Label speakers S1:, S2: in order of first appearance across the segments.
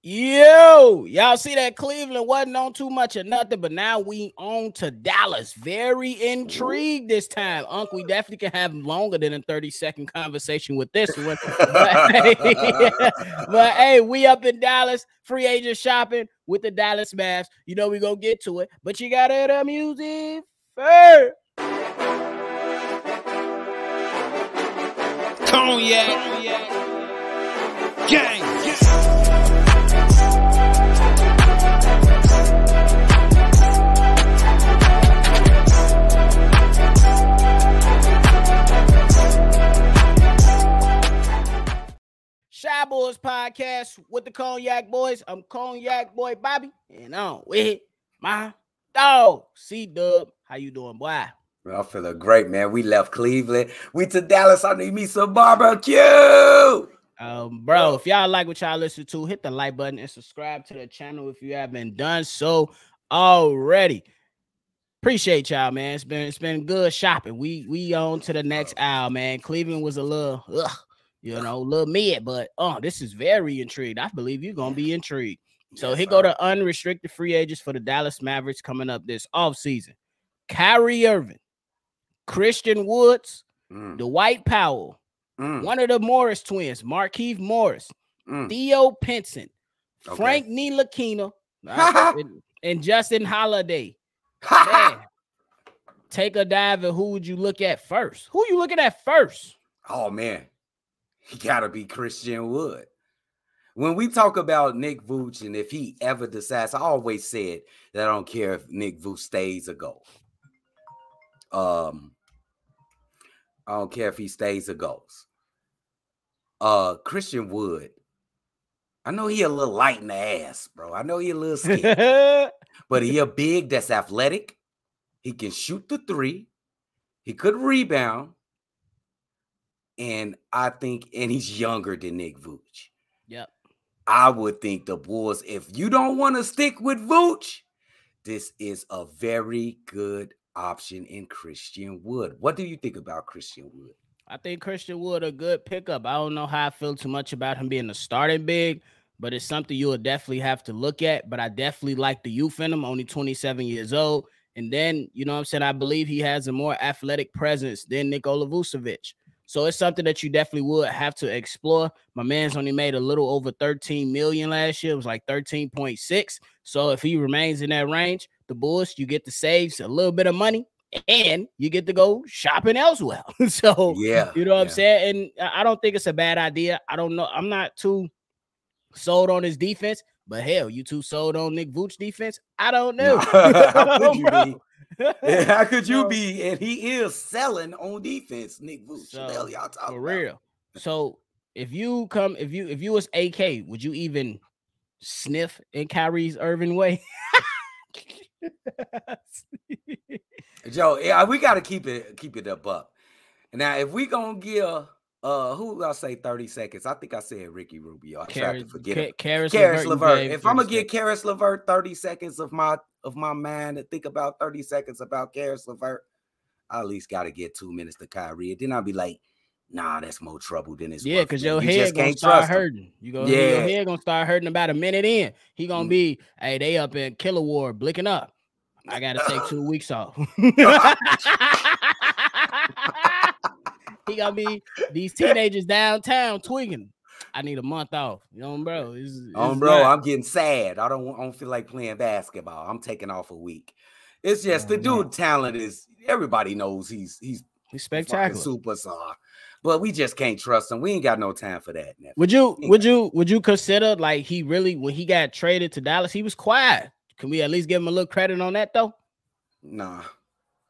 S1: Yo, y'all see that Cleveland wasn't on too much of nothing, but now we on to Dallas. Very intrigued this time. Unc, we definitely can have longer than a 30-second conversation with this one. But hey, we up in Dallas, free agent shopping with the Dallas Mavs. You know we gonna get to it, but you gotta hear the music first. Cognac, gang. Shy Boys Podcast with the Cognac Boys. I'm Cognac Boy Bobby, and I'm with my dog, C-Dub. How you doing, boy?
S2: I'm feeling great, man. We left Cleveland. We to Dallas. I need me some barbecue.
S1: Bro, if y'all like what y'all listen to, hit the like button and subscribe to the channel if you haven't done so already. Appreciate y'all, man. It's been good shopping. We on to the next aisle, man. Cleveland was a little a little mid, but this is very intrigued. I believe you're gonna be intrigued. So here go the unrestricted free agents for the Dallas Mavericks coming up this offseason. Kyrie Irving, Christian Woods, Dwight Powell, one of the Morris twins, Markieff Morris, Theo Pinson, Frank Ntilikina, and Justin Holiday. Man, take a dive at who would you look at first? Who you looking at first?
S2: Oh, man. He got to be Christian Wood. When we talk about Nick Vooch and if he ever decides, I always said that I don't care if Nick Vooch stays or goes. I don't care if he stays or goes. Christian Wood, I know he a little light in the ass, bro. I know he a little skinny, but he a big that's athletic. He can shoot the three. He could rebound. And I think, and he's younger than Nick Vooch.
S1: Yep.
S2: I would think the Bulls, if you don't want to stick with Vooch, this is a very good option in Christian Wood. What do you think about Christian Wood?
S1: I think Christian Wood a good pickup. I don't know how I feel too much about him being a starting big, but it's something you will definitely have to look at. But I definitely like the youth in him, only 27 years old. And then, you know what I'm saying, I believe he has a more athletic presence than Nikola Vucevic. So it's something that you definitely would have to explore. My man's only made a little over 13 million last year. It was like 13.6. So if he remains in that range, the Bulls, you get to save a little bit of money and you get to go shopping elsewhere. So,
S2: yeah,
S1: you know what I'm saying? And I don't think it's a bad idea. I don't know. I'm not too sold on his defense, but hell, you too sold on Nick Vooch defense? I don't know.
S2: How could you be? How could you be? And he is selling on defense, Nick Vooch.
S1: So,
S2: y'all talk
S1: for
S2: about.
S1: real. So if you was AK, would you even sniff in Kyrie Irving way?
S2: Joe, yeah, we gotta keep it up. Now, if we gonna give who I say 30 seconds, I think I said Ricky Rubio. I tried to forget it.
S1: Caris
S2: LeVert. If I'm gonna give Caris LeVert 30 seconds of my mind to think about 30 seconds about Caris LeVert, I at least gotta get 2 minutes to Kyrie. And then I'll be like, nah, that's more trouble than it's worth.
S1: Because your head gonna start hurting. Your head gonna start hurting about a minute in. He gonna be, hey, they up in Killer Ward, blicking up. I gotta take 2 weeks off. He gonna be these teenagers downtown twigging. I need a month off. You know, bro.
S2: I'm getting sad. I don't feel like playing basketball. I'm taking off a week. It's just the dude talent is, everybody knows he's
S1: spectacular,
S2: superstar. But we just can't trust him. We ain't got no time for that.
S1: Would you consider, like, he really, when he got traded to Dallas, he was quiet? Can we at least give him a little credit on that though?
S2: Nah.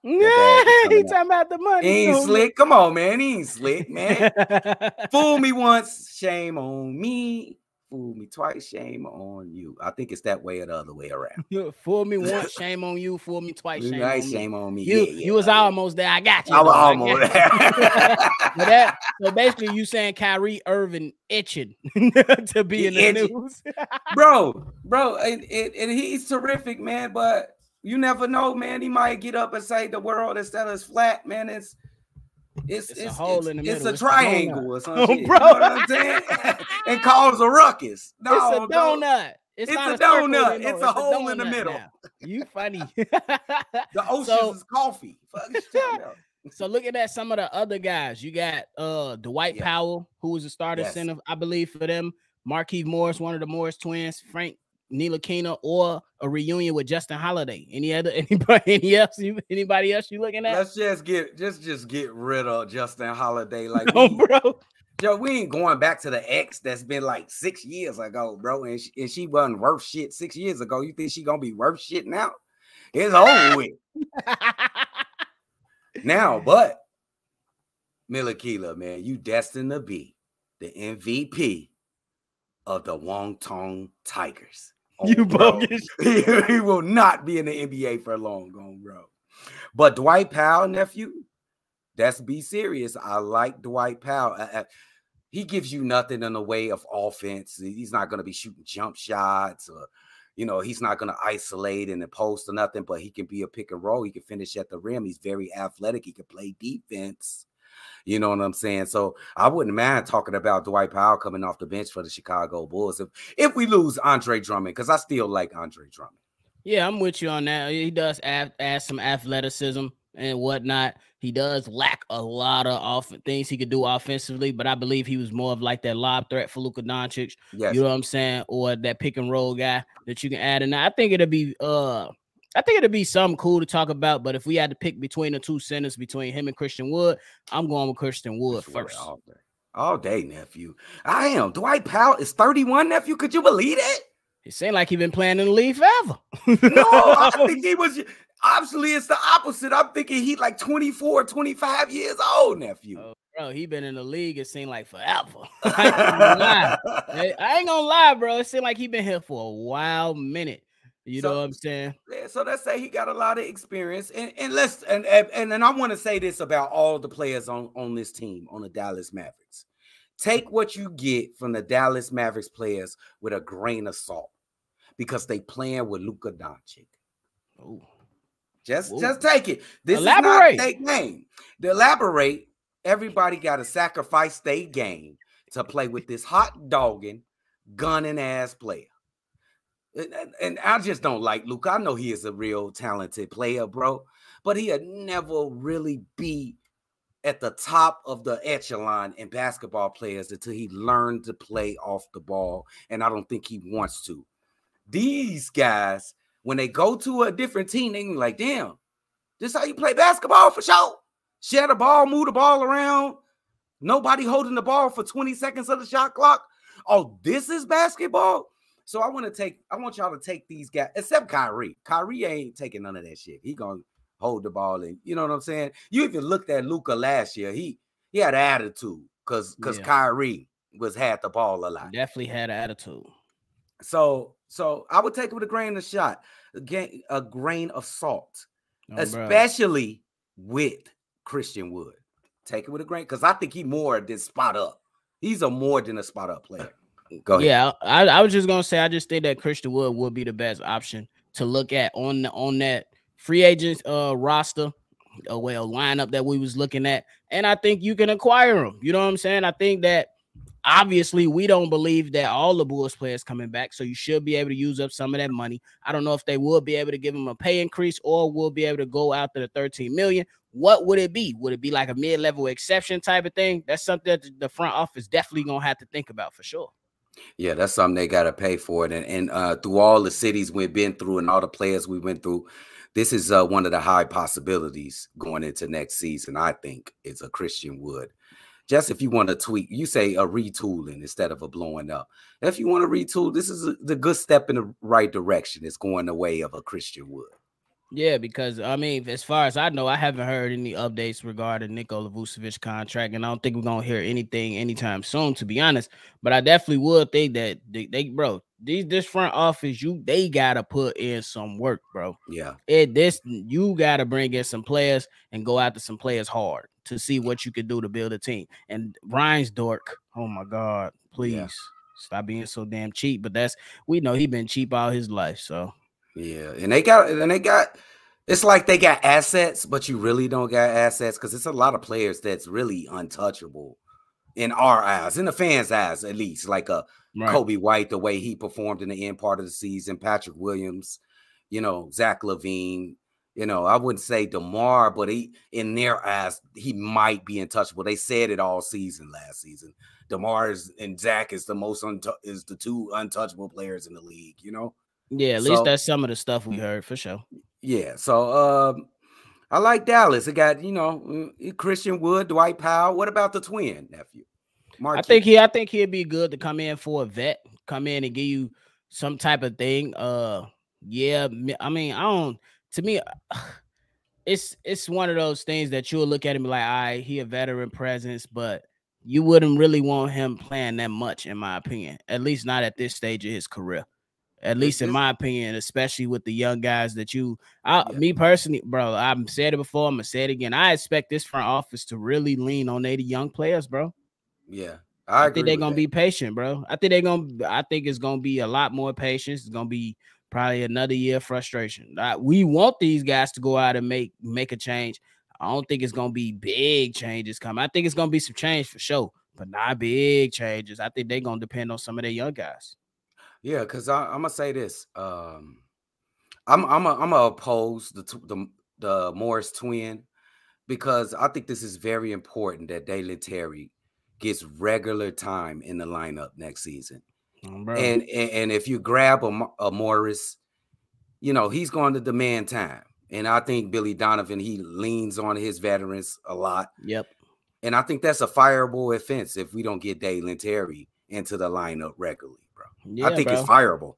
S1: Yeah, he talking about the money.
S2: He ain't slick. Come on, man. He ain't slick, man. Fool me once, shame on me. Fool me twice, shame on you. I think it's that way or the other way around.
S1: Fool me once, shame on you. Fool me twice, shame on me.
S2: You
S1: was almost there. I got you.
S2: I was almost there.
S1: So basically, you saying Kyrie Irving itching to be in the news,
S2: bro. And he's terrific, man. But you never know, man. He might get up and say the world instead of flat, man.
S1: It's a hole in the middle.
S2: It's a triangle or some shit.
S1: Bro.
S2: You know what I'm saying? And cause a ruckus.
S1: No, it's a donut.
S2: Bro.
S1: It's
S2: not
S1: a
S2: donut. It's a hole in the middle.
S1: Now. You funny.
S2: The ocean is coffee.
S1: So looking at some of the other guys, you got Dwight Powell, who was a starter center, I believe, for them. Markieff Morris, one of the Morris twins, Frank Ntilikina, or a reunion with Justin Holiday. Anybody else you looking at?
S2: Let's just get rid of Justin Holiday. Like,
S1: bro.
S2: Joe, we ain't going back to the ex that's been like 6 years ago, bro. And she wasn't worth shit 6 years ago. You think she gonna be worth shit now? It's over with. Now, but Ntilikina, man, you destined to be the MVP of the Wangtong Tigers. Oh,
S1: you bogus.
S2: He will not be in the NBA for long, bro. But Dwight Powell, nephew, let's be serious. I like Dwight Powell. He gives you nothing in the way of offense. He's not going to be shooting jump shots or, he's not going to isolate in the post or nothing, but he can be a pick and roll. He can finish at the rim. He's very athletic. He can play defense. You know what I'm saying? So I wouldn't mind talking about Dwight Powell coming off the bench for the Chicago Bulls if we lose Andre Drummond, because I still like Andre Drummond.
S1: Yeah, I'm with you on that. He does add some athleticism and whatnot. He does lack a lot of things he could do offensively, but I believe he was more of like that lob threat for Luka Doncic. Yes. You know what I'm saying? Or that pick and roll guy that you can add in. I think it'll be something cool to talk about, but if we had to pick between the two centers, between him and Christian Wood, I'm going with Christian Wood first.
S2: All day, nephew. I am. Dwight Powell is 31, nephew. Could you believe it?
S1: It seemed like he's been playing in the league forever.
S2: No, I think he was. Obviously, it's the opposite. I'm thinking he's like 24, 25 years old, nephew.
S1: Oh, bro, he been in the league, it seemed like forever. I ain't gonna lie, bro. It seemed like he been here for a wild minute. You know what I'm saying?
S2: Yeah, so let's say he got a lot of experience. And I want to say this about all the players on this team, on the Dallas Mavericks. Take what you get from the Dallas Mavericks players with a grain of salt, because they playing with Luka Doncic.
S1: Ooh.
S2: Just take it. This
S1: elaborate.
S2: Is not fake game. To elaborate, everybody got to sacrifice their game to play with this hot dogging, gunning ass player. And I just don't like Luka. I know he is a real talented player, bro, but he'll never really be at the top of the echelon in basketball players until he learned to play off the ball, and I don't think he wants to. These guys, when they go to a different team, they can be like, damn, this is how you play basketball for sure. Share the ball, move the ball around. Nobody holding the ball for 20 seconds of the shot clock. Oh, this is basketball? So I want y'all to take these guys, except Kyrie. Kyrie ain't taking none of that shit. He gonna hold the ball, and you know what I'm saying? You even looked at Luka last year. He had an attitude because Kyrie had the ball a lot.
S1: Definitely had an attitude.
S2: So I would take it with a grain of salt, especially with Christian Wood. Take it with a grain, because I think he's more than spot up. He's more than a spot up player. Go ahead.
S1: Yeah, I was just gonna say, I just think that Christian Wood would be the best option to look at on that free agent roster, lineup that we was looking at, and I think you can acquire him. You know what I'm saying? I think that obviously we don't believe that all the Bulls players coming back, so you should be able to use up some of that money. I don't know if they will be able to give him a pay increase or will be able to go out to the $13 million. What would it be? Would it be like a mid-level exception type of thing? That's something that the front office definitely gonna have to think about for sure.
S2: Yeah, that's something they got to pay for it. And through all the cities we've been through and all the players we went through, this is one of the high possibilities going into next season, I think, is a Christian Wood. Just if you want to tweak, you say a retooling instead of a blowing up. If you want to retool, this is the good step in the right direction. It's going the way of a Christian Wood.
S1: Yeah, because, I mean, as far as I know, I haven't heard any updates regarding Nikola Vucevic contract, and I don't think we're going to hear anything anytime soon, to be honest. But I definitely would think that this front office, they got to put in some work, bro.
S2: Yeah.
S1: You got to bring in some players and go after some players hard to see what you can do to build a team. And Reinsdorf, oh, my God, please stop being so damn cheap. But we know he's been cheap all his life, so.
S2: Yeah, and they got It's like they got assets, but you really don't got assets because it's a lot of players that's really untouchable in our eyes, in the fans' eyes, at least. Like Kobe White, the way he performed in the end part of the season, Patrick Williams, Zach LaVine. I wouldn't say DeMar, but in their eyes, he might be untouchable. They said it all season last season. DeMar and Zach is the two untouchable players in the league,
S1: Yeah, at least that's some of the stuff we heard for sure.
S2: Yeah, so I like Dallas. It got, Christian Wood, Dwight Powell. What about the twin nephew?
S1: Marquise? I think he'd be good to come in for a vet, come in and give you some type of thing. Yeah, I mean, to me, it's one of those things that you'll look at him like, all right, he a veteran presence, but you wouldn't really want him playing that much, in my opinion, at least not at this stage of his career. At least in my opinion, especially with the young guys that me personally, bro, I've said it before, I'm gonna say it again. I expect this front office to really lean on their young players, bro.
S2: Yeah,
S1: I think they're gonna be patient, bro. I think it's gonna be a lot more patience. It's gonna be probably another year of frustration. We want these guys to go out and make a change. I don't think it's gonna be big changes coming. I think it's gonna be some change for sure, but not big changes. I think they're gonna depend on some of their young guys.
S2: Yeah, because I'm gonna say this. I'm gonna oppose the Morris twin because I think this is very important that Dalen Terry gets regular time in the lineup next season. And if you grab a Morris, he's going to demand time. And I think Billy Donovan, he leans on his veterans a lot.
S1: Yep.
S2: And I think that's a fireable offense if we don't get Dalen Terry into the lineup regularly.
S1: Yeah,
S2: I think it's fireable.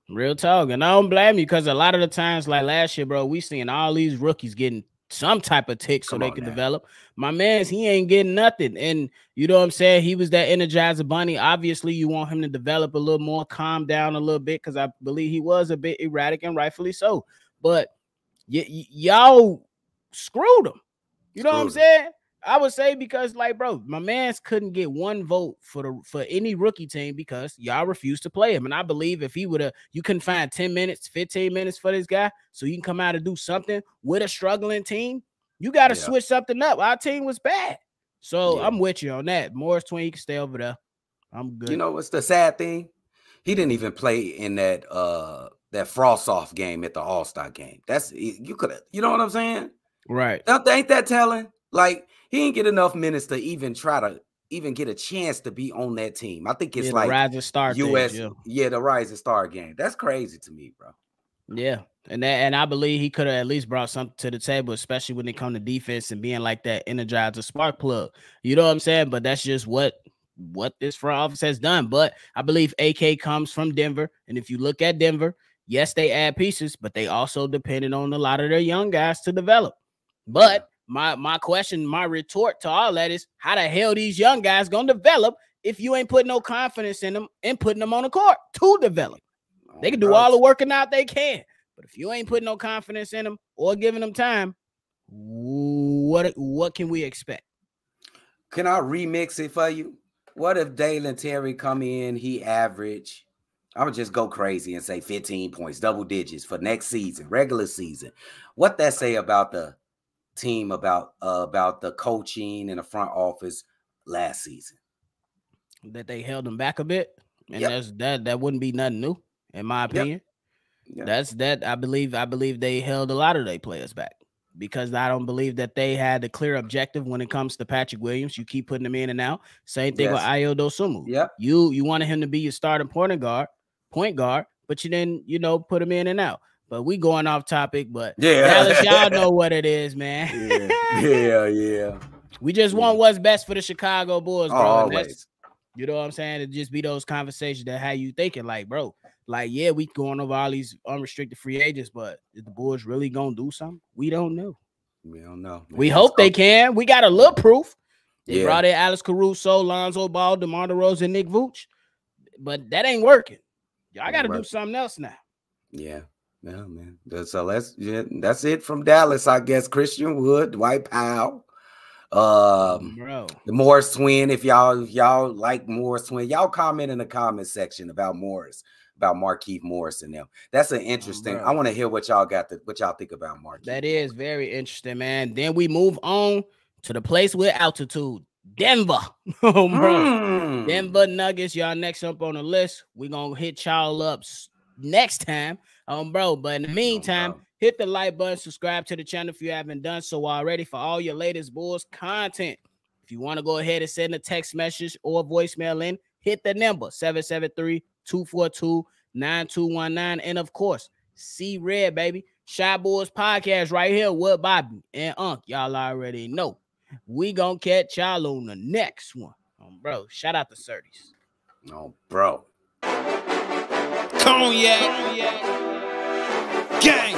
S1: Real talk. And I don't blame you because a lot of the times, like last year, bro, we seen all these rookies getting some type of tick so they can develop. My man's, he ain't getting nothing. And you know what I'm saying? He was that Energizer Bunny. Obviously, you want him to develop a little more, calm down a little bit, because I believe he was a bit erratic, and rightfully so. But y'all screwed him. You know what I'm saying? I would say because, like, bro, my man's couldn't get one vote for any rookie team because y'all refused to play him. And I believe if he would have, you couldn't find 10 minutes, 15 minutes for this guy so you can come out and do something with a struggling team, you got to switch something up. Our team was bad. So I'm with you on that. Morris twin, you can stay over there. I'm good.
S2: You know what's the sad thing? He didn't even play in that Frost off game at the All-Star game. You could have, you know what I'm saying?
S1: Right.
S2: Ain't that telling? Like, he didn't get enough minutes to even try to get a chance to be on that team. I think it's like
S1: Rising Star
S2: US,
S1: thing,
S2: the Rising Star game. That's crazy to me, bro.
S1: Yeah. And I believe he could have at least brought something to the table, especially when it comes to defense and being like that Energizer spark plug. You know what I'm saying? But that's just what this front office has done. But I believe AK comes from Denver. And if you look at Denver, yes, they add pieces, but they also depended on a lot of their young guys to develop. But my question, my retort to all that is, how the hell these young guys gonna develop if you ain't putting no confidence in them and putting them on the court to develop? They can do all the working out they can, but if you ain't putting no confidence in them or giving them time, what can we expect?
S2: Can I remix it for you? What if Dalen Terry come in, he average, I would just go crazy and say 15 points, double digits for next season, regular season. What that say about the team, about the coaching and the front office last season?
S1: That they held them back a bit, and that wouldn't be nothing new, in my opinion. I believe they held a lot of their players back because I don't believe that they had a clear objective when it comes to Patrick Williams. You keep putting him in and out. Same thing with Ayo Dosunmu. You wanted him to be your starting point guard, but you didn't, put him in and out. But we going off topic, but Dallas, y'all know what it is, man.
S2: Yeah.
S1: We just want what's best for the Chicago Bulls, bro.
S2: Always.
S1: You know what I'm saying? It just be those conversations that have you thinking, like, bro, like, yeah, we going over all these unrestricted free agents, but is the Bulls really gonna do something? We don't know.
S2: We don't know. Man.
S1: We hope they can. We got a little proof. They brought in Alex Caruso, Lonzo Ball, DeMar DeRozan, and Nick Vooch, but that ain't working. Y'all got to do something else now.
S2: Yeah, man. So that's it from Dallas, I guess. Christian Wood, Dwight Powell, The Morris twin. If y'all like Morris twin, y'all comment in the comment section about Morris, about Markieff Morris and them. That's an interesting. I want to hear what y'all think about Markieff.
S1: That is very interesting, man. Then we move on to the place with altitude, Denver. Denver Nuggets, y'all next up on the list. We're gonna hit y'all up next time, bro. But in the meantime, hit the like button, subscribe to the channel if you haven't done so already for all your latest Bulls content. If you want to go ahead and send a text message or voicemail in, hit the number 773-242-9219. And of course, see Red, baby. Shy Bulls podcast right here with Bobby and Unc. Y'all already know. We gonna catch y'all on the next one. Bro, shout out to Surtees.
S2: Oh, bro.
S3: Cognac. Gang.